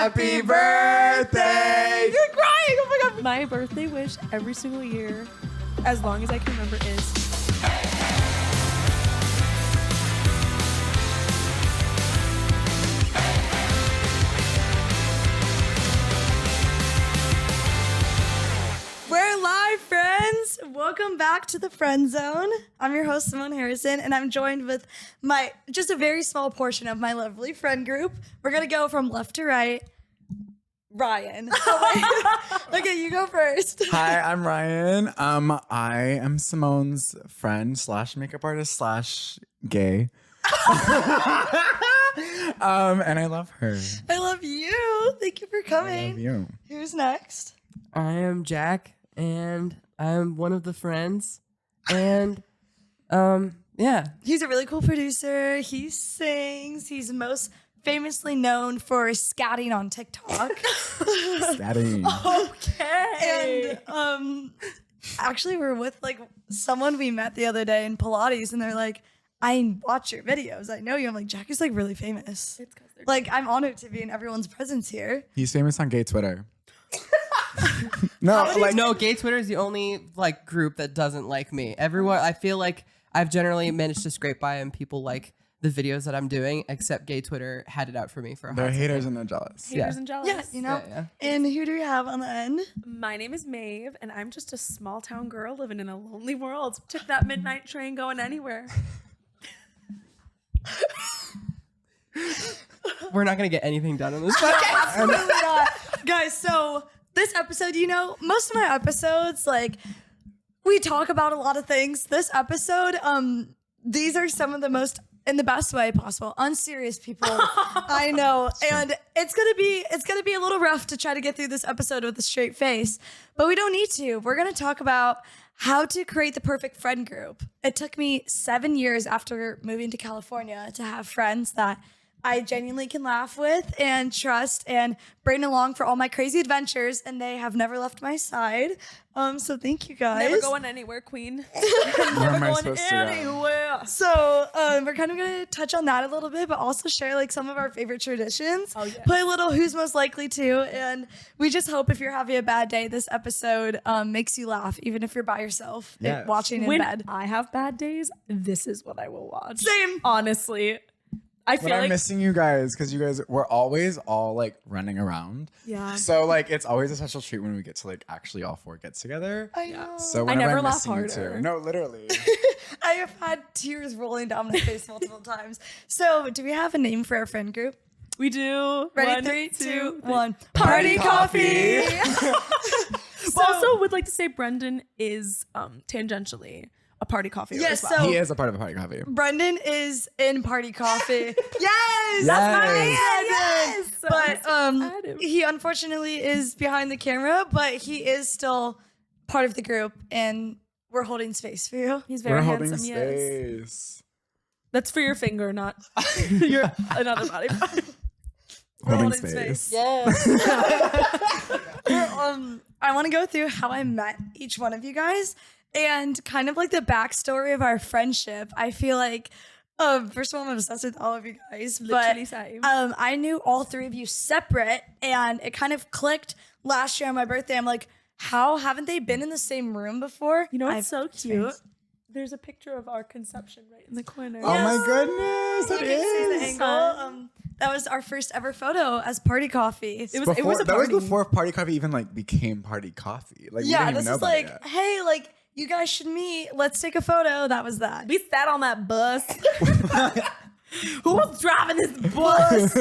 Happy birthday! You're crying! Oh my god! My birthday wish every single year, as long as I can remember, is We're live, friends! Welcome back to the Friendzone. I'm your host, Symonne Harrison, and I'm joined with just a very small portion of my lovely friend group. We're gonna go from left to right. Ryan. Okay, you go first. Hi, I'm Ryan. I am Simone's friend / makeup artist / gay. And I love her. I love you. Thank you for coming. I love you. Who's next? I am Jack, and I'm one of the friends. And yeah. He's a really cool producer. He sings. He's most famously known for scatting on TikTok. Scatting. Okay. And actually we're with someone we met the other day in Pilates, and they're like, I watch your videos. I know you. I'm like, Jack is really famous. it's because they're I'm honored to be in everyone's presence here. He's famous on gay Twitter. No, Gay Twitter is the only group that doesn't like me. Everyone, I feel like I've generally managed to scrape by, and people like the videos that I'm doing, except gay Twitter had it out for me for a they're hot haters and they're jealous. haters and jealous. Yeah, you know. Yeah. And who do we have on the end? My name is Maeve, and I'm just a small town girl living in a lonely world. Took that midnight train going anywhere. We're not gonna get anything done on this podcast. Absolutely not. Guys, so this episode, most of my episodes, we talk about a lot of things. This episode, these are some of the most, in the best way possible, unserious people I know. And it's gonna be a little rough to try to get through this episode with a straight face, but we don't need to. We're gonna talk about how to create the perfect friend group. It took me 7 years after moving to California to have friends that I genuinely can laugh with and trust and bring along for all my crazy adventures, and they have never left my side. So thank you guys. Never going anywhere, queen. Where am I Going supposed to go? anywhere. So we're kind of going to touch on that a little bit, but also share some of our favorite traditions. Oh, yes. Play a little who's most likely to, and we just hope if you're having a bad day, this episode makes you laugh, even if you're by yourself Yes. watching in When bed. I have bad days, this is what I will watch. Same. Honestly. I But feel I'm like missing you guys because you guys were always all running around. yeah. So it's always a special treat when we get to actually all four get together. I know. So I whenever never I'm laugh missing you harder. too. No, literally. I have had tears rolling down my face multiple times. So do we have a name for our friend group? We do. Ready? One, 3, 2, two, 1. Party coffee. So, also would like to say Brendan is tangentially a party coffee. Yes, as well. so He is a part of a party coffee. Brendan is in Party Coffee. Yes, That's my man. Yes. But Add him. he unfortunately is behind the camera, but he is still part of the group, and we're holding space for you. He's very We're holding handsome. Yes. space. That's for your finger, not your another body part. Holding holding space. space. Yes. I want to go through how I met each one of you guys and kind of the backstory of our friendship. I feel first of all, I'm obsessed with all of you guys, Literally but same. I knew all three of you separate, and it kind of clicked last year on my birthday. I'm like, how haven't they been in the same room before? You know what's I've so cute? experienced- There's a picture of our conception right in the corner. Oh my goodness, You it can see the is. angle. That was our first ever photo as Party Coffee. It was a That party. was before Party Coffee even became Party Coffee. We Yeah, didn't even this know is about it yet. hey, you guys should meet. Let's take a photo. That was that. We sat on that bus. Who was driving this bus?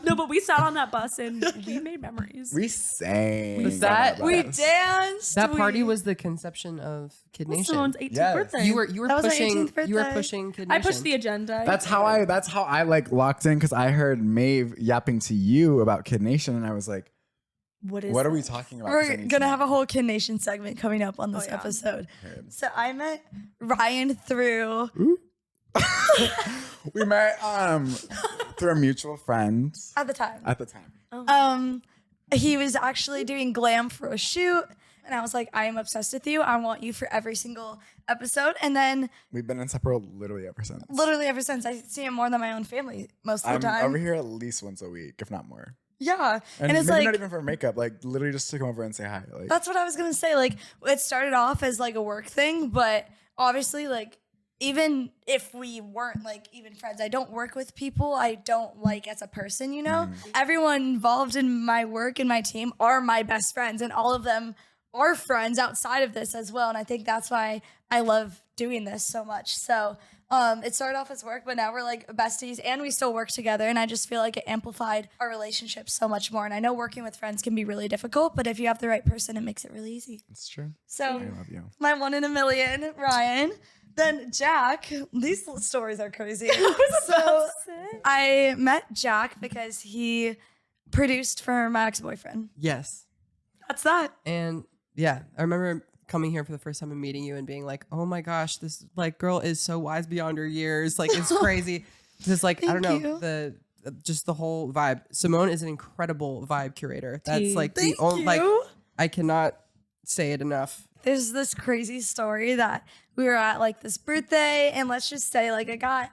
No, but we sat on that bus and we made memories. We sang. Was that- We bus. danced. That party we- was the conception of Kid It was Nation. someone's 18th Yes. birthday. You were That was our pushing 18th you were birthday. pushing Kid I Nation. pushed the agenda. That's how I locked in because I heard Maeve yapping to you about Kid Nation and I was like, What is what are that? we talking about? 'Cause I We're need gonna to have know. a whole Kid Nation segment coming up on this yeah. episode. Okay. So I met Ryan through. We met through a mutual friend At the time. at the time. He was actually doing glam for a shoot, and I was like, I am obsessed with you. I want you for every single episode. And then We've been inseparable literally ever since. literally ever since, I see him more than my own family most of I'm the time. over here at least once a week, if not more. Yeah. And, it's maybe like, not even for makeup, like literally just to come over and say hi. Like, that's what I was going to say. Like, it started off as like a work thing, but obviously, like, even if we weren't like even friends, I don't work with people I don't like as a person, you know? Everyone involved in my work and my team are my best friends, and all of them are friends outside of this as well. And I think that's why I love doing this so much. So it started off as work, but now we're like besties and we still work together. And I just feel like it amplified our relationship so much more. And I know working with friends can be really difficult, but if you have the right person, it makes it really easy. it's true. So I love you. my 1 in a million, Ryan. Then Jack, these stories are crazy. So I met Jack because he produced for my ex-boyfriend. Yes. That's that. And yeah, I remember coming here for the first time and meeting you and being like, oh my gosh, this like girl is so wise beyond her years. Like it's crazy. Just like, I don't know, Thank just the whole vibe. Symonne is an incredible vibe curator. That's like the Thank only, like, you. I cannot say it enough. There's this crazy story that we were at like this birthday, and let's just say like I got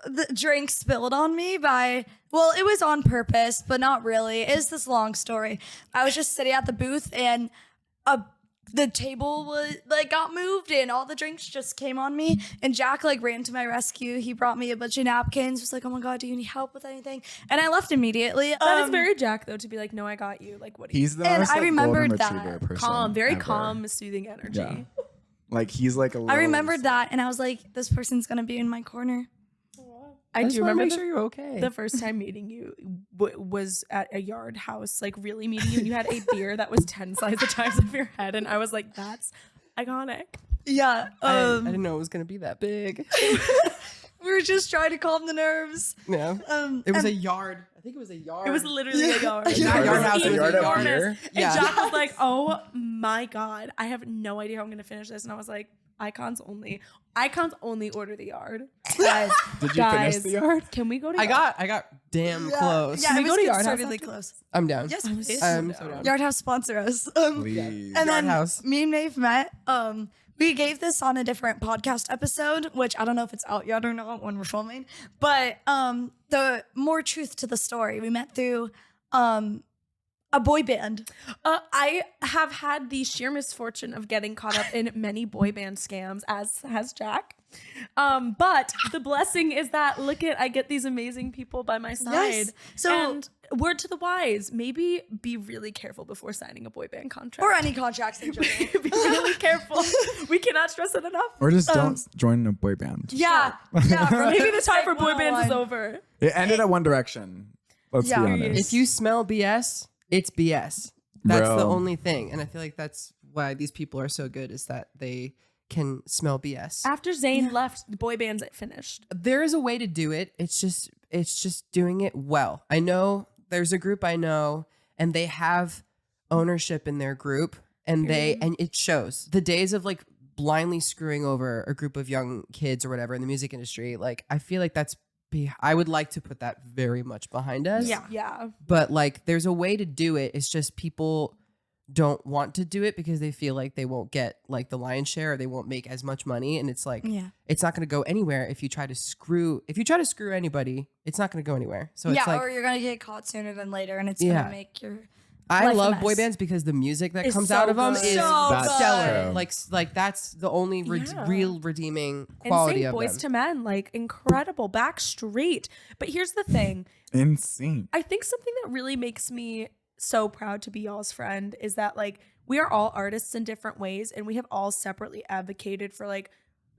the drink spilled on me by, well, it was on purpose, but not really. It's this long story. I was just sitting at the booth, and the table was like got moved and all the drinks just came on me, and Jack like ran to my rescue. He brought me a bunch of napkins, was like, oh my god, do you need help with anything? And I left immediately. That is very Jack though, to be like, no, I got you. Like, what do you? He's the And most I like, remembered golden that. retriever person Calm, very ever. calm, soothing energy. Yeah. Like he's like a little, I remembered that, and I was like, this person's gonna be in my corner. I just do wanna remember make the, sure you're okay. the first time meeting you was at a yard house, like really meeting you, and you had a beer that was 10 size the size of your head, and I was like, that's iconic. Yeah. I didn't know it was gonna be that big. We were just trying to calm the nerves. Yeah. It was and- a yard. I think it was a yard. It was literally a yard. A yard Yard house a was yard a up yard. here. And Yeah. Jack was like, oh my God, I have no idea how I'm going to finish this. And I was like, icons only order the yard. Guys, Did you finish the yard? Can we go to I got damn close. Yeah, Can it we was go to Yard House conservatively after close. I'm down. Yes, was please. so I'm down. so down. Yard House sponsor us. Please. And then House. me and Maeve met. We gave this on a different podcast episode, which I don't know if it's out yet or not when we're filming. But the more truth to the story, we met through a boy band. I have had the sheer misfortune of getting caught up in many boy band scams, as has Jack. But the blessing is that I get these amazing people by my side. Yes. So- and word to the wise, maybe be really careful before signing a boy band contract. Or any contracts in general. Be really careful. We cannot stress it enough. Or just don't join a boy band. Yeah. Yeah. Maybe the time for boy bands is 101. over. It ended at One Direction. Let's Yeah. be honest. If you smell BS, it's BS. That's the Bro. only thing. And I feel like that's why these people are so good, is that they can smell BS. After Zayn left, the boy bands finished. There is a way to do it. It's just doing it well. I know there's a group I know, and they have ownership in their group, and and it shows. The days of like blindly screwing over a group of young kids or whatever in the music industry, like I feel like I would like to put that very much behind us. Yeah. But like there's a way to do it. It's just people don't want to do it because they feel like they won't get like the lion's share, or they won't make as much money, and it's like it's not going to go anywhere if you try to screw anybody. It's not going to go anywhere. So it's like, or you're gonna get caught sooner than later, and it's gonna make your I life a love boy mess. bands because the music that It's comes so out of them good. is So That's stellar. true. Like that's the only Yeah. real redeeming quality Insane of Boys them. to Men, like incredible, back straight. But here's the thing. Insane. I think something that really makes me so proud to be y'all's friend is that like we are all artists in different ways, and we have all separately advocated for like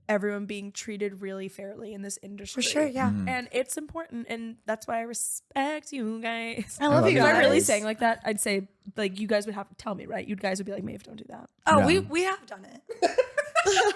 everyone being treated really fairly in this industry. for sure. Yeah. And it's important, and that's why I respect you guys. I love you If guys. I'm really saying like that, I'd say like you guys would have to tell me, right? You guys would be like, Maeve, don't do that. Oh, Yeah. we have done it.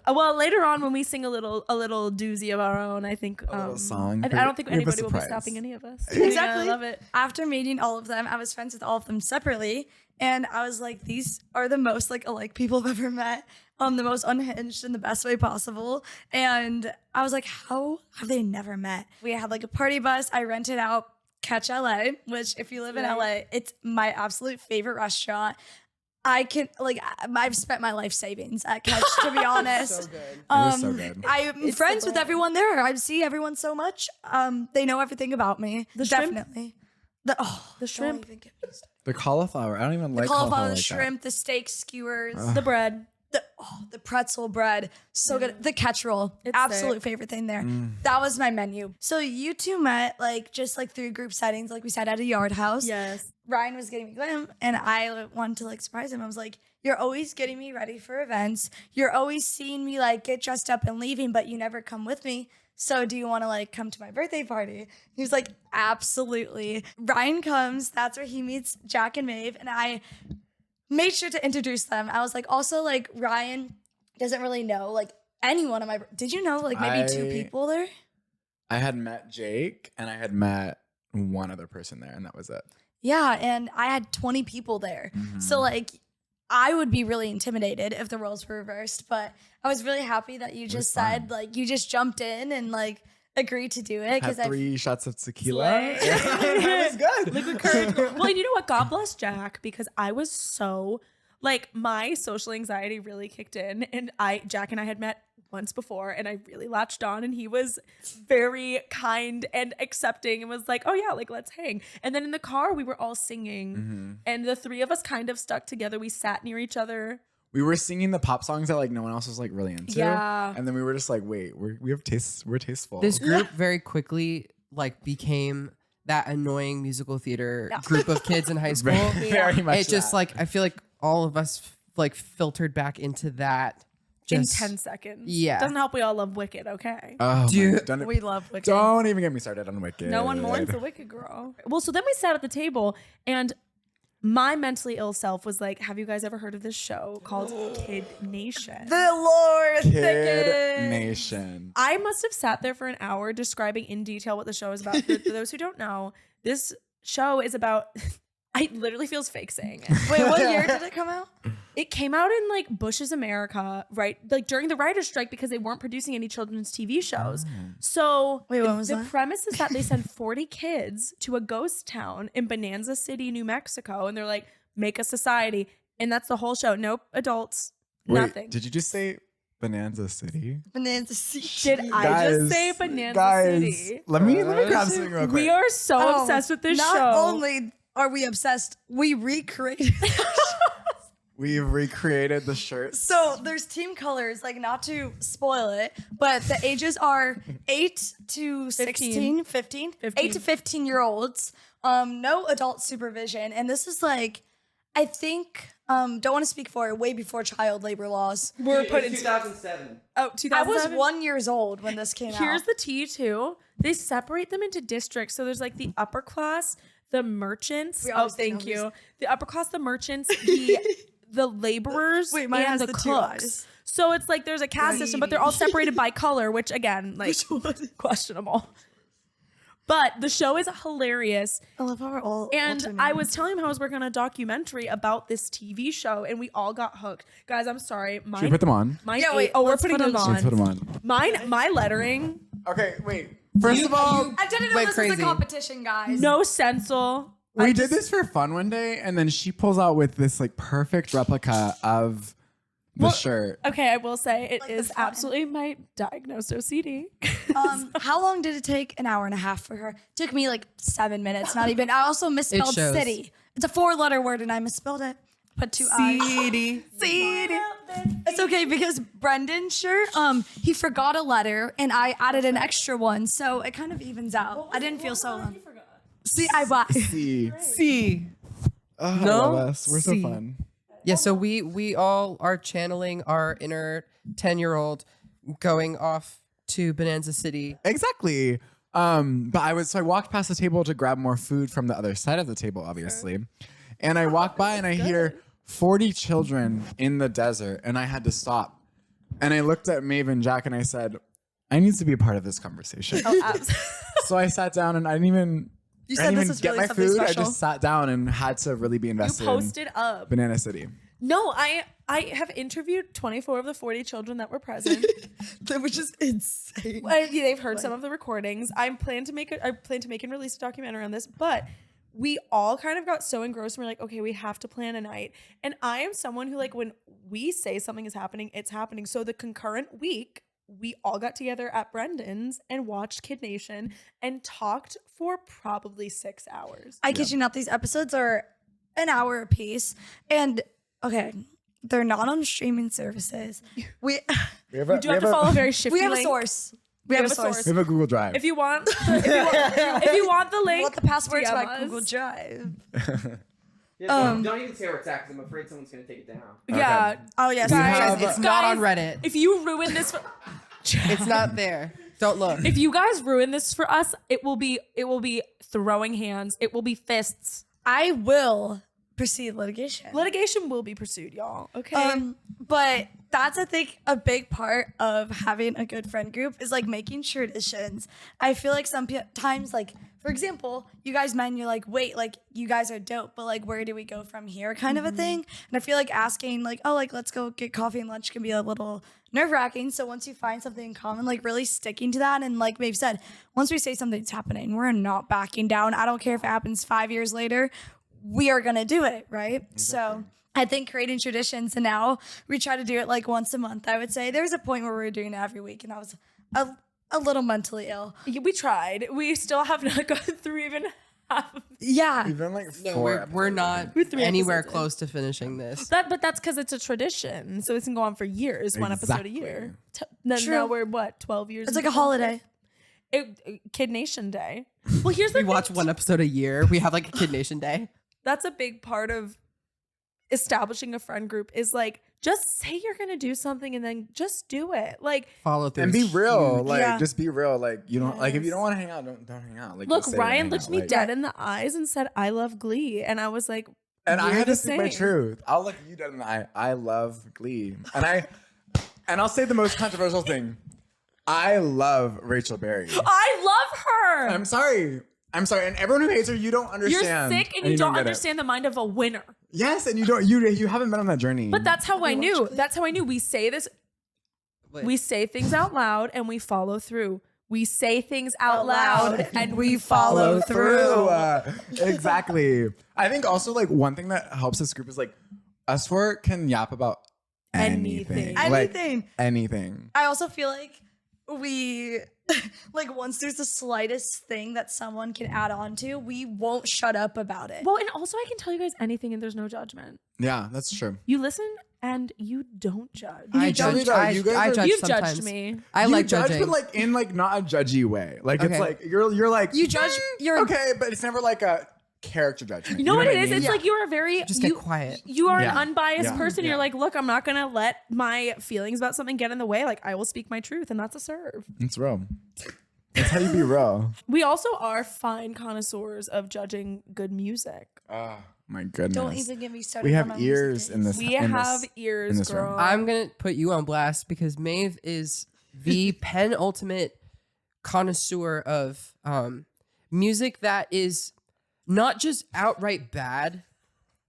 Well, later on when we sing a little doozy of our own, I think little song I for- don't think we have a anybody will be surprise. stopping any of us. Exactly. Yeah, I love it. After meeting all of them, I was friends with all of them separately, and I was like, these are the most like alike people I've ever met. The most unhinged in the best way possible. And I was like, how have they never met? We had like a party bus. I rented out Catch LA, which if you live in LA, it's my absolute favorite restaurant. I've spent my life savings at Catch, to be honest. So good. It was so good. I'm friends with everyone there. I see everyone so much. They know everything about me. The shrimp? Definitely. The shrimp. Don't even get me started. The cauliflower. I don't even like Cauliflower, cauliflower the like shrimp, the steak skewers, The bread. the pretzel bread. So good. The catch roll. It's Absolute sick. favorite thing there. That was my menu. So you two met just through group settings, like we said, at a yard house. Yes. Ryan was getting me glam, and I wanted to surprise him. I was like, "You're always getting me ready for events. You're always seeing me get dressed up and leaving, but you never come with me. So do you want to come to my birthday party?" He was like, "Absolutely." Ryan comes. That's where he meets Jack and Maeve, and I made sure to introduce them. I was also Ryan doesn't really know anyone on my. Did you know maybe two people there? I had met Jake and I had met one other person there, and that was it. Yeah, and I had 20 people there. So I would be really intimidated if the roles were reversed, but I was really happy that you just said you just jumped in and agreed to do it Had because 3 shots of tequila. Slay. That was good. Liquid courage. Well, and you know what? God bless Jack, because I was so my social anxiety really kicked in, and Jack and I had met once before, and I really latched on, and he was very kind and accepting and was like, "Oh yeah, let's hang." And then in the car we were all singing, and the 3 of us kind of stuck together. We sat near each other. We were singing the pop songs that no one else was really into. Yeah. And then we were just wait, we have tastes. We're tasteful. This group very quickly became that annoying musical theater group of kids in high school. very much. It just that. I feel all of us filtered back into that. In Just 10 seconds. Yeah. Doesn't help we all love Wicked, okay? Oh, Dude, we love Wicked. don't even get me started on Wicked. No one mourns the Wicked girl. Well, so then we sat at the table, and my mentally ill self was like, have you guys ever heard of this show called Kid Nation? The Lord Kid thicket. Nation. I must have sat there for an hour describing in detail what the show is about. For those who don't know, this show is about... I literally feels fake saying it. Wait, what year did it come out? It came out in Bush's America, right? During the writer's strike, because they weren't producing any children's TV shows. So Wait, when was the that? premise is that they send 40 kids to a ghost town in Bonanza City, New Mexico, and they're like, make a society. And that's the whole show. Nope, adults, Wait, nothing. did you just say Bonanza City? Bonanza City. Did I just say Bonanza City? Let me grab something real quick. We are so obsessed with this not show. Not only are we obsessed, we recreated. We've recreated the shirts. So there's team colors, not to spoil it, but the ages are 8 to 16, 15. 8 to 15-year-olds. No adult supervision. And this is I think, don't want to speak for it, way before child labor laws. We're put in 2007. Oh, I 2007. was 1 year old when this came out. Here's the tea too. They separate them into districts. So there's the upper class, the merchants. We Oh, always thank think you. The upper class, the merchants, the laborers, Wait, mine and has the the two cooks. eyes. So it's there's a caste system, but they're all separated by color, which again, questionable. But the show is hilarious. I love how we're all And alternating. I was telling him I was working on a documentary about this TV show, and we all got hooked. Guys, I'm sorry. Should we put them on? Mine Yeah, wait, oh, we're let's putting put them them on. Let's put them on. My lettering, Okay, wait. First of all, I didn't know went this was crazy. a competition, guys. no stencil. we did this for fun one day, and then she pulls out with this perfect replica of the shirt. Okay, I will say it the is font. absolutely my diagnosed OCD. How long did it take? An hour and a half for her. Took me 7 minutes, not even. I also misspelled shows. city. It's a 4-letter word and I misspelled it. Put 2 I's. CD. It's okay because Brendan's shirt, he forgot a letter and I added an extra one, so it kind of evens out. I didn't feel so alone. C-I-Y. C. C. Oh, I No? love us. We're so C. fun. Yeah, so we all are channeling our inner 10-year-old going off to Bonanza City. Exactly. But I walked past the table to grab more food from the other side of the table, obviously. And I walked by and I hear 40 children in the desert, and I had to stop. And I looked at Maeve and Jack and I said, I need to be a part of this conversation. So I sat down and I didn't even said this was get really my something food. special. I just sat down and had to really be You invested in posted up. Banana City. No, I have interviewed 24 of the 40 children that were present. Which is insane. They've heard some of the recordings. I plan to make and release a documentary on this, but we all kind of got so engrossed and we're like, okay, we have to plan a night. And I am someone who, like, when we say something is happening, it's happening. So the concurrent week, we all got together at Brendan's and watched Kid Nation and talked for probably 6 hours. I kid you not, these episodes are an hour apiece. And okay, they're not on streaming services. We We have You do have to follow a very shifty we have a link. source. We have a source. We have a Google Drive. If you want, if you want the link, What the password to DM my us. Google Drive? Don't even say where it's at because I'm afraid someone's gonna take it down. Yeah. Oh yes, Guys, It's not on Reddit. If you ruin this, It's not there. Don't look. if you guys ruin this for us, it will be throwing hands. It will be fists. I will proceed litigation. Litigation will be pursued, y'all. Okay. But that's, I think, a big part of having a good friend group is like making traditions. I feel like sometimes, like, for example, you guys men, you're like, wait, like, you guys are dope, but like, where do we go from here kind of a thing? And I feel like asking, like, oh, like, let's go get coffee and lunch can be a little nerve wracking. So once you find something in common, like, really sticking to that. And like Maeve said, once we say something's happening, we're not backing down. I don't care if it happens 5 years later. We are going to do it, right? So I think creating traditions, and now we try to do it like once a month, I would say. There was a point where we were doing it every week, and I was a little mentally ill. We tried. We still have not gone through even half of Yeah. We've done like No, four. we're not We're 3 anywhere episodes in. close to finishing this. that, but that's because it's a tradition. So it's can go on for years, one episode a Exactly. year. Then True. now we're what, 12 years? It's like a into holiday. Kid Nation Day. Well, here's the We thing. watch one episode a year. We have like a Kid Nation Day. That's a big part of establishing a friend group is like, just say you're going to do something and then just do it. Like, Follow through. And be is real, huge. like Yeah. just be real. Like you don't like if you Yes. don't want to hang out, don't hang out. Like look, just say Ryan hang looked out. me Like- dead in the eyes and said, I love Glee. And I was like, and I we're had to the speak my same. truth. I'll look you dead in the eye. I love Glee, and I'll say the most controversial thing. I love Rachel Berry. I love her. I'm sorry. And everyone who hates her, you don't You're understand. sick and you don't get it. understand the mind of a winner. Yes, and you haven't been on that journey. But that's how I knew. That's how I knew. We say this. Wait. We say things out loud and we follow through. We say things out loud and we follow through. Exactly. I think also like one thing that helps this group is like us four can yap about anything. Anything. Like, Anything. anything. I also feel like we, like, once there's the slightest thing that someone can add on to, we won't shut up about it. Well, and also I can tell you guys anything and there's no judgment. Yeah, that's true. You listen and you don't judge. I judge- judge. I, you guys I are- judge You've sometimes. judged me. I You like judge, judging. but like in like not a judgy way. Like Okay. it's like you're like You judge- you're- okay, but it's never like a character judgment. You know what it I is? mean? It's like you are very Just get quiet. You are Yeah. an unbiased Yeah. person. Yeah. You're like, look, I'm not gonna let my feelings about something get in the way. Like I will speak my truth, and that's a serve. It's real. That's how you be real. We also are fine connoisseurs of judging good music. Oh my goodness. Don't even get me started. We on my have ears music in days. this. We in have this- in ears, this room. girl. I'm gonna put you on blast because Maeve is the penultimate connoisseur of music that is not just outright bad,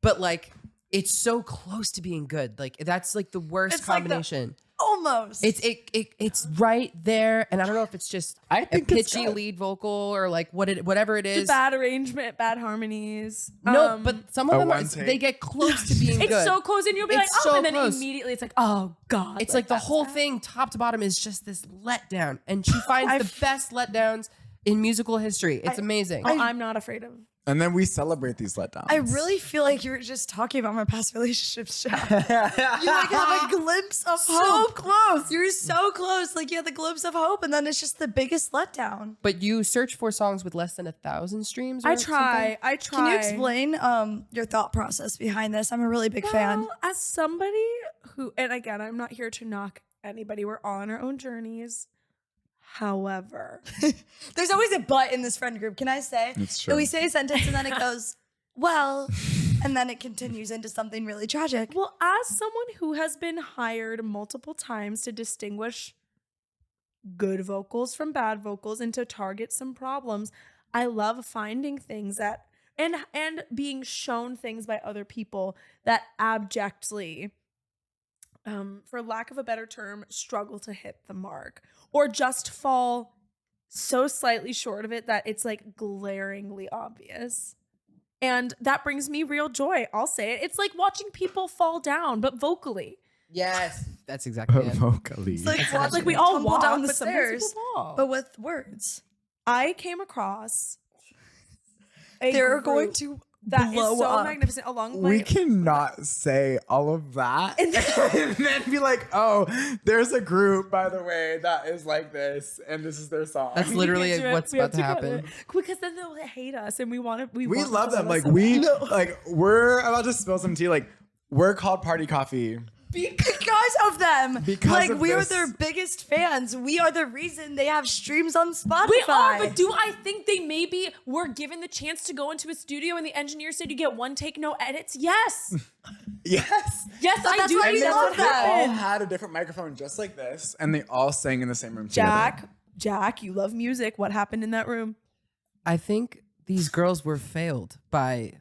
but like it's so close to being good. Like that's like the worst It's like the- combination. Almost. It's right there, and I don't know if it's just I a think it's pitchy got- lead vocal or like whatever it It's is. bad arrangement, bad harmonies. No, but some of A them are, one take. they get close to being it's good. so close, and you'll be like, It's oh, so and then close. immediately it's like, oh god. It's like the that's whole bad. thing, top to bottom, is just this letdown, and she finds the best letdowns in musical history. It's amazing. Oh, I'm not afraid of. And then we celebrate these letdowns. I really feel like you were just talking about my past relationships, Jack. You like have a glimpse of hope. So close. You're so close. Like you had the glimpse of hope, and then it's just the biggest letdown. But you search for songs with less than 1,000 streams. Or I try. I try. Can you explain your thought process behind this? I'm a really big fan. Well, as somebody who, and again, I'm not here to knock anybody. We're all on our own journeys. However, There's always a but in this friend group. Can I say? It's So true. we say a sentence and then it goes, well, and then it continues into something really tragic. well, as someone who has been hired multiple times to distinguish good vocals from bad vocals and to target some problems, I love finding things that and being shown things by other people that abjectly, for lack of a better term, struggle to hit the mark or just fall so slightly short of it that it's like glaringly obvious. And that brings me real joy. I'll say it. It's like watching people fall down, but vocally. Yes, that's exactly it. Vocally. It's like watching Like we all tumble walk down the but sometimes stairs, people fall. but with words. I came across They're going to that is blow so up. magnificent along We my cannot say all of that and then be like, oh, there's a group, by the way, that is like this, and this is their song. That's literally can't do it. what's We about have to go happen. with it. Because then they'll hate us, and we want to. We want love to them. love Like us so we're about to spill some tea. Like we're called Party Coffee. because of them. Because like of we are this. their biggest fans. We are the reason they have streams on Spotify. We are, but do I think they maybe were given the chance to go into a studio and the engineer said you get one take, no edits? Yes. Yes. Yes, I that's do why think we that's love what them. They all happened. had a different microphone just like this, and they all sang in the same room together. Jack, you love music. What happened in that room? I think these girls were failed by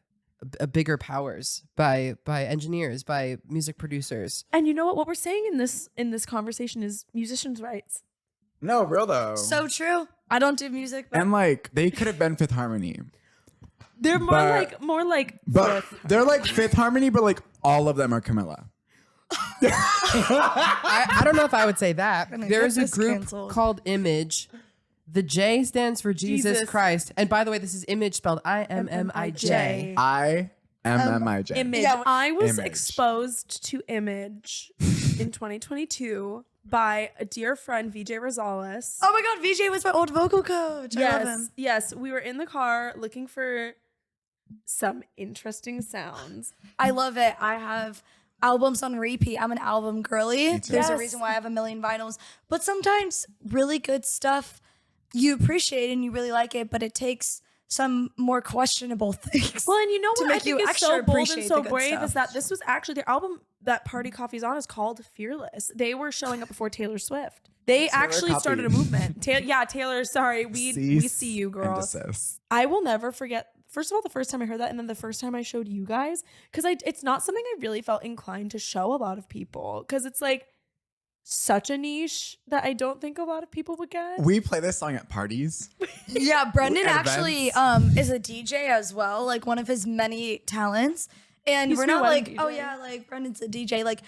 bigger powers, by engineers, by music producers. And you know what? What we're saying in this conversation is musicians' rights. No, real though. So true. I don't do music, but and like they could have been Fifth Harmony, They're But- more like but they're like Fifth Harmony, but like all of them are Camilla. I don't know if I would say that. Gonna There's get a this group canceled. called Image. The J stands for Jesus Jesus. Christ. And by the way, this is Image spelled IMMIJ. IMMIJ. Image. Yeah, I was Image. exposed to Image in 2022 by a dear friend, VJ Rosales. oh my god, VJ was my old vocal coach. I love him. Yes. We were in the car looking for some interesting sounds. I love it. I have albums on repeat. I'm an album girly. too. There's a Yes. reason why I have a million vinyls. But sometimes really good stuff you appreciate and you really like it, but it takes some more questionable things. Well, and you know To what I make you think is so extra bold and appreciate so the good brave stuff. is that this was actually their album that Party Coffee's on is called Fearless. They were showing up before Taylor Swift. They actually copy. started a movement. Taylor, sorry, we see you, girl. And desist. I will never forget. First of all, the first time I heard that, and then the first time I showed you guys, because it's not something I really felt inclined to show a lot of people, because it's like such a niche that I don't think a lot of people would get. We play this song at parties. Yeah, Brendan At actually events. is a DJ as well, like one of his many talents. And He's we're my not wedding like, oh DJ. yeah, like Brendan's a DJ. Like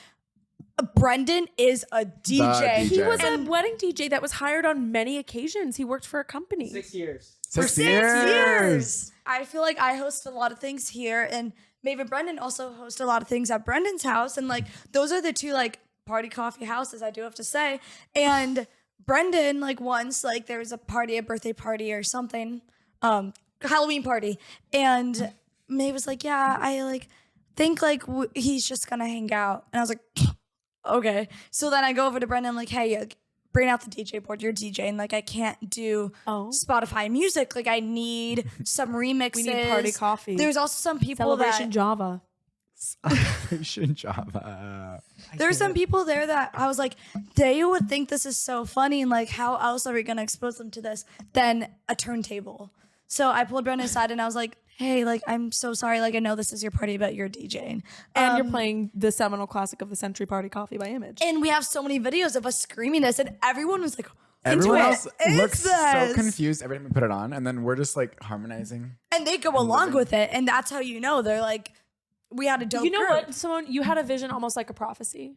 Brendan is a DJ. He DJ. was a wedding DJ that was hired on many occasions. He worked for a company. 6 years. For 6 years. I feel like I host a lot of things here, and Maeve and Brendan also host a lot of things at Brendan's house. And like those are the two like party coffee houses, I do have to say. And Brendan, like once, like there was a party, a birthday party or something, Halloween party, and Maeve was like, yeah, I like think like he's just gonna hang out. And I was like, okay. So then I go over to Brendan, like, hey, bring out the DJ board. You're DJing. Like, I can't do Spotify music. Like, I need some remixes. We need Party Coffee. There's also some people Celebration that Java. Celebration Java. there's some people there that I was like, they would think this is so funny, and like, how else are we gonna expose them to this than a turntable? So I pulled Brendan aside and I was like, hey, like, I'm so sorry. Like, I know this is your party, but you're DJing. And you're playing the seminal classic of the century, Party Coffee by Image. And we have so many videos of us screaming this, and everyone was like, Everyone into else it. looks It's so this. confused every time we put it on, and then we're just like harmonizing. And they go along with it, and that's how you know they're like, we had a dope You know group. what, Symonne? You had a vision almost like a prophecy.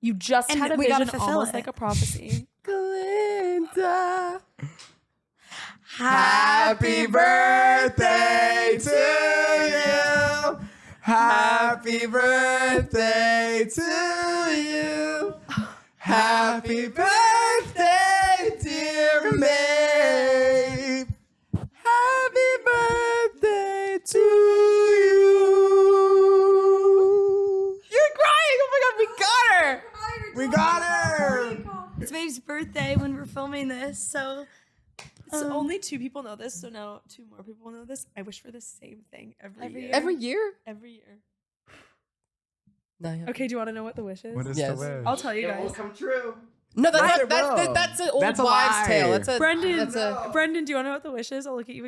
You just And had a we gotta vision fulfill almost it. like a prophecy. Glinda. Happy birthday to you. Happy birthday to you. Happy birthday, dear Maeve. Happy birthday to you. You're crying. Oh my God, we got her. We got her. It's Maeve's birthday when we're filming this, so So only 2 people know this, so now 2 more people know this. I wish for the same thing every year. Every year? Every year. No, yeah. Okay, do you want to know what the wish is? What is Yes. the wish? I'll tell you It guys. won't come true. No, Yes, that's it will. that's an old That's a wives' lie. tale. That's a Brendan, That's Brendan, do you want to know what the wish is? I'll look at you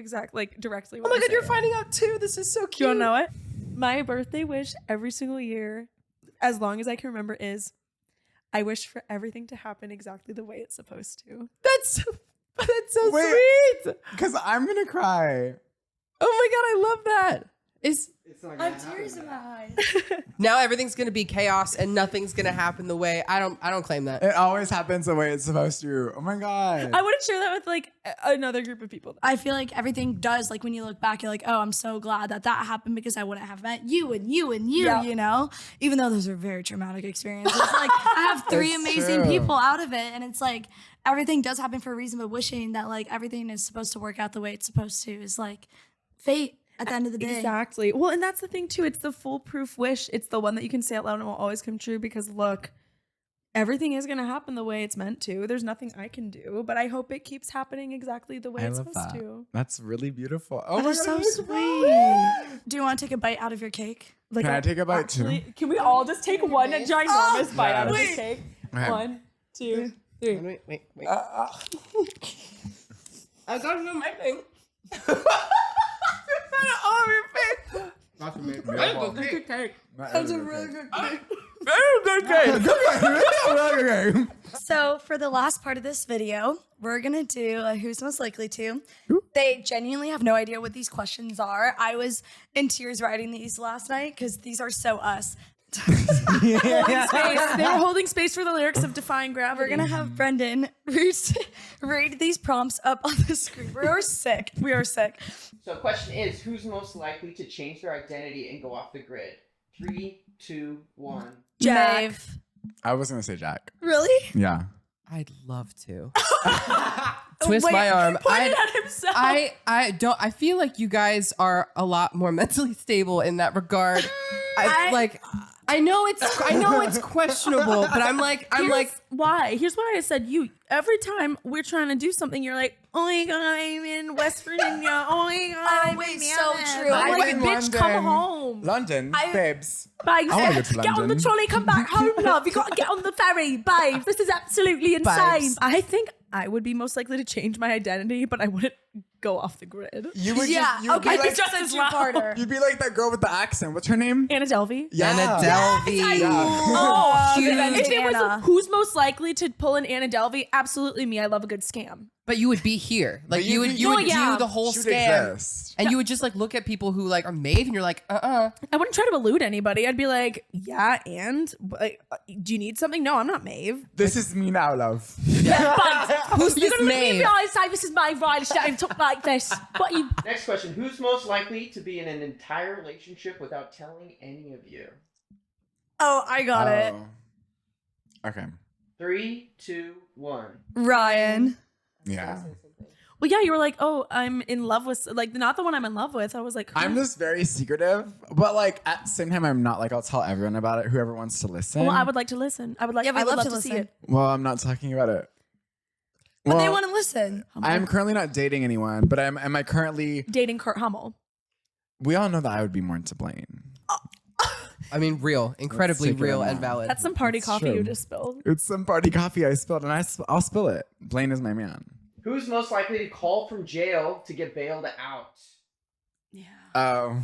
directly. Oh my God, you're finding out too. This is so cute. Do you want to know it? My birthday wish every single year, as long as I can remember, is I wish for everything to happen exactly the way it's supposed to. That's so Wait. sweet. Because I'm going to cry. Oh my God, I love that. Is It's not I gonna have happen. tears in my eyes. now everything's gonna be chaos and nothing's gonna happen the way I don't claim that. It always happens the way it's supposed to. Oh my god. I wouldn't share that with like another group of people. I feel like everything does, like when you look back, you're like, oh, I'm so glad that happened because I wouldn't have met you and you and you, Yeah. you know? Even though those are very traumatic experiences. Like, I have three It's amazing true. people out of it. And it's like, everything does happen for a reason, but wishing that like everything is supposed to work out the way it's supposed to is like fate at the end of the day. Exactly. Well, and that's the thing too. It's the foolproof wish. It's the one that you can say out loud and it will always come true because look, everything is going to happen the way it's meant to. There's nothing I can do, but I hope it keeps happening exactly the way I it's love supposed that. to. That's really beautiful. Oh That my is god. so I'm so sweet. Do you want to take a bite out of your cake? Like, Can I take a bite too? Can we all just take one ginormous bite out of Yes. this cake? Okay. 1, 2, 3. Wait. I got it on my thing. all of your face. Not to make Good cake. That's a really good cake. Very good game. Really good game. So for the last part of this video, we're gonna do a who's most likely to. They genuinely have no idea what these questions are. I was in tears writing these last night because these are so us. Space. They were holding space for the lyrics of Defying Gravity. We're gonna have Brendan read these prompts up on the screen. We are sick. We are sick. So the question is, who's most likely to change their identity and go off the grid? 3, 2, 1. Jack. Maeve. I was gonna say Jack. Really? Yeah. I'd love to. Twist Wait, my arm. Pointed at himself. I feel like you guys are a lot more mentally stable in that regard. I know it's questionable, but I'm like why? Here's why I said you. Every time we're trying to do something, you're like, oh my god, I'm in West Virginia. Oh my god, Oh, I'm wait, in so Maryland." true. I'm I like, in bitch, come London. home. London, babes. Babes, I wanna go to get on the London. trolley, come back home, love. You got to get on the ferry, babe. This is absolutely insane. Babes. I think I would be most likely to change my identity, but I wouldn't go off the grid. You would Yeah. you would Okay. be like, It's just a two-parter. you'd be like that girl with the accent. What's her name? Anna Delvey. Anna Delvey. Oh, Huge. if it was Anna. who's most likely to pull an Anna Delvey, absolutely me. I love a good scam. But you would be here. Like But you you could- would yeah. do the whole Should scam. exist. And you would just like look at people who like are Maeve and you're like, I wouldn't try to elude anybody. I'd be like, yeah, and like, do you need something? No, I'm not Maeve. This is me now, love. Who's You're this gonna look me in Maeve? the eye and say, this is Maeve Riley. She don't talk like this. What you? Next question. Who's most likely to be in an entire relationship without telling any of you? Oh, I got it. Okay. 3, 2, 1. Ryan. Yeah. Well, yeah, you were like, oh, I'm in love with, like, not the one I'm in love with. I was like, who? I'm just very secretive, but like at the same time, I'm not like I'll tell everyone about it. Whoever wants to listen. Well, I would like to listen. I would like. Yeah, I we'd would love love to to see listen. it. Well, I'm not talking about it. But they Well, want to listen. I'm currently not dating anyone, but am I currently? Dating Kurt Hummel. We all know that I would be more to blame. I mean, real, incredibly take it real on and that. valid. That's some party That's coffee true. you just spilled. It's some party coffee I spilled, and I'll spill it. Blaine is my man. Who's most likely to call from jail to get bailed out? Yeah. Oh,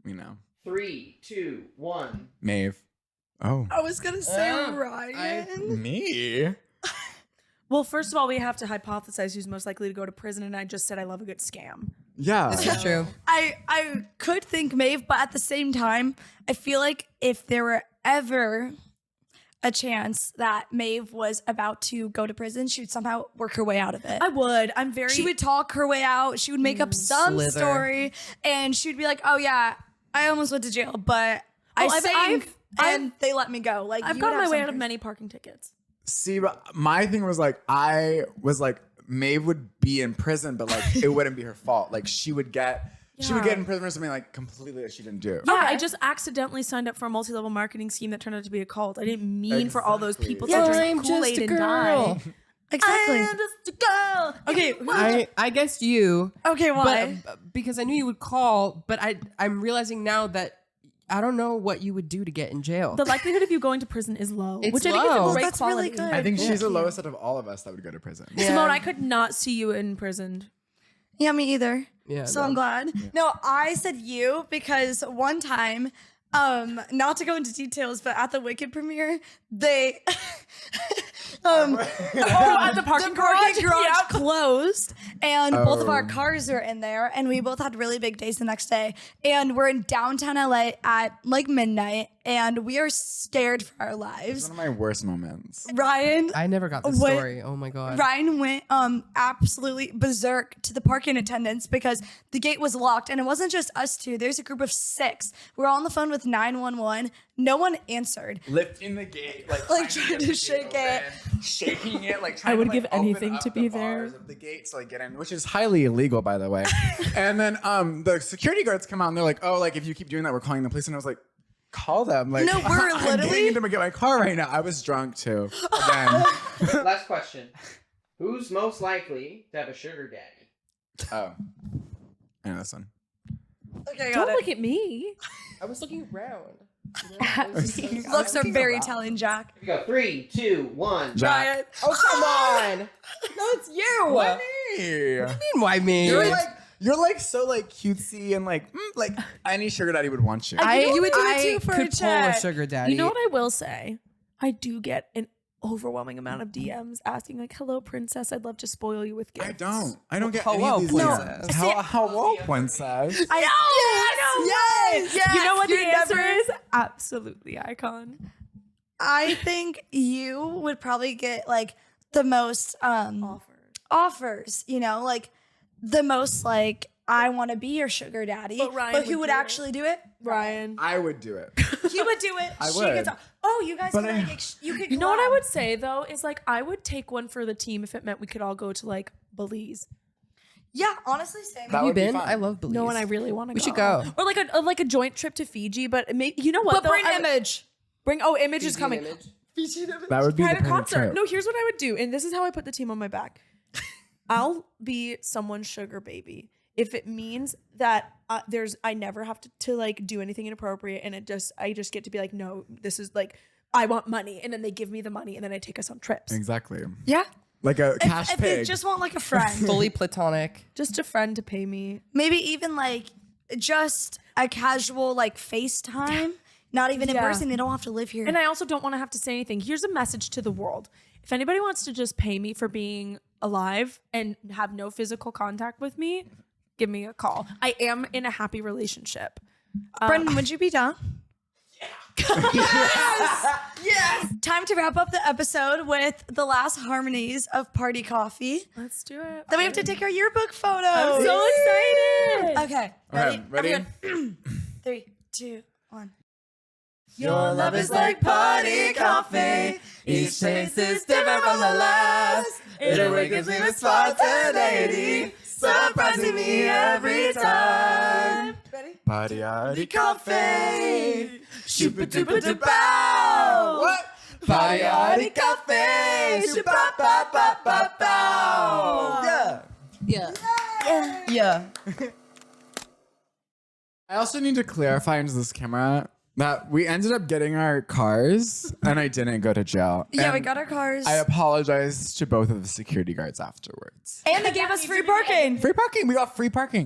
you know, 3, 2, 1. Maeve. Oh, I was gonna say Ryan. me. Well, first of all, we have to hypothesize who's most likely to go to prison, and I just said I love a good scam. Yeah. This is true. I could think Maeve, but at the same time, I feel like if there were ever a chance that Maeve was about to go to prison, she would somehow work her way out of it. I would. I'm very. She would talk her way out. She would make up some Slither. story, and she'd be like, "Oh yeah, I almost went to jail, but I I've- sang I've- and they let me go." Like I've you gotten would my have way some out of crazy- many parking tickets. See, but my thing was like, I was like, Maeve would be in prison, but like, it wouldn't be her fault. Like, she would get in prison for something like completely that she didn't do. Yeah, Okay. I just accidentally signed up for a multi-level marketing scheme that turned out to be a cult. I didn't mean for all those Exactly. people Yeah, to I'm drink just Kool-Aid a and girl. die. Exactly. I'm just a girl. Okay. I guessed you. Okay. Why? But because I knew you would call, but I'm realizing now that I don't know what you would do to get in jail. The likelihood of you going to prison is low, It's which I think is low. a great That's really quality. good. I think Thank she's the you. lowest out of all of us that would go to prison. Yeah. Symonne, I could not see you imprisoned. Yeah, me either. Yeah, So no. I'm glad. No, I said you because one time, not to go into details, but at the Wicked premiere, they Oh, at the parking garage? Yep. closed, and both of our Oh. cars are in there, and we both had really big days the next day. And we're in downtown LA at like midnight, and we are scared for our It's lives. one of my worst moments. Ryan I never got the What- story. Oh my god. Ryan went absolutely berserk to the parking attendants because the gate was locked, and it wasn't just us two. There's a group of 6. We're on the phone with 911. No one answered. Lifting the gate, Like, trying to shake it. shaking it, like trying I would to, like, give open anything up to the be there. bars of the gate to like get in, which is highly illegal, by the way. And then the security guards come out and they're like, "Oh, like if you keep doing that, we're calling the police." And I was like, "Call them!" Like, No, we're I'm literally- getting into get my car right now. I was drunk too. Again. Last question. Who's most likely to have a sugar daddy? Oh, I know this one. Okay, Don't look at me. I was looking around. Looks are very telling, Jack. Here we go. 3, 2, 1. Jack. Oh come on! No, it's you. Why me? Why me? You're like so like cutesy and like any sugar daddy would want you. You would do it too for a could pull a chat. sugar daddy. You know what I will say? I do get an overwhelming amount of DMs asking like, "Hello, princess. I'd love to spoil you with gifts." I don't get Hello, any of these. princess. Hello, princess. I know. Yes, yes. You know what the You're answer never- is? Absolutely, icon. I think you would probably get like the most offers, you know, like the most like I want to be your sugar daddy. But Ryan but who would would do it. actually do it? Ryan. I would do it. He would do it. I She would. gets you guys But could I- like you could You know what I collab. would say though is like I would take one for the team if it meant we could all go to like Belize. Yeah, honestly, same. That Have you would be been? fun. I love Belize. No, and I really want to. We should go. or like a joint trip to Fiji. But maybe you know what? But though? bring I- Image. Image is coming. That would be the Private perfect concert. trip. No, here's what I would do, and this is how I put the team on my back. I'll be someone's sugar baby if it means that I never have to like do anything inappropriate, and I just get to be like, no, this is like I want money, and then they give me the money, and then I take us on trips. Exactly. Yeah. Like a cash If they pig. just want like a friend. Fully platonic. Just a friend to pay me. Maybe even like just a casual like FaceTime. Not even in Yeah. person. They don't have to live here. And I also don't want to have to say anything. Here's a message to the world. If anybody wants to just pay me for being alive and have no physical contact with me, give me a call. I am in a happy relationship. Brendan, would you be down? Yes. Time to wrap up the episode with the last harmonies of Party Coffee. Let's do it. Then we have to take our yearbook photo. I'm so excited. Okay. Okay, ready? Everyone. 3, 2, 1. Your love is like party coffee. Each taste is different from the last. It awakens me with spontaneity, surprising me every time. Ready? Party Coffee. Shoopa-doopa-doo-bow. What? Party coffee. Shoopa-pa-pa-pa-pow. Yeah. Yeah. I also need to clarify into this camera that we ended up getting our cars and I didn't go to jail. Yeah, we And got our cars. I apologized to both of the security guards afterwards. And they gave us free parking. Free parking. We got free parking.